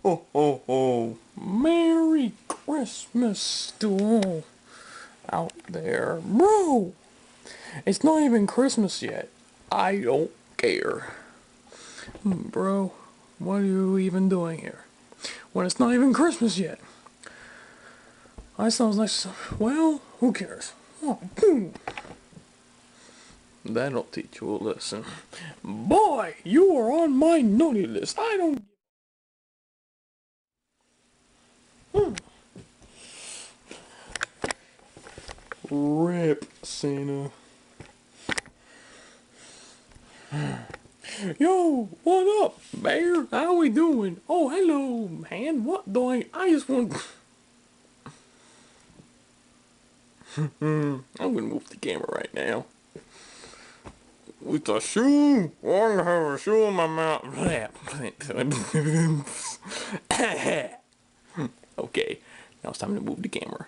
Ho ho ho! Merry Christmas to all out there. Bro! It's not even Christmas yet. I don't care. Bro, what are you even doing here? When it's not even Christmas yet. I sounds like, well, who cares? Oh, boom. That'll teach you a lesson. Boy, you are on my naughty list. I don't. Rip, Santa. Yo, what up, Bear? How we doing? Oh, hello, man. What doing? I just want. I'm gonna move the camera right now. With a shoe? I want to have a shoe in my mouth. Okay, now it's time to move the camera.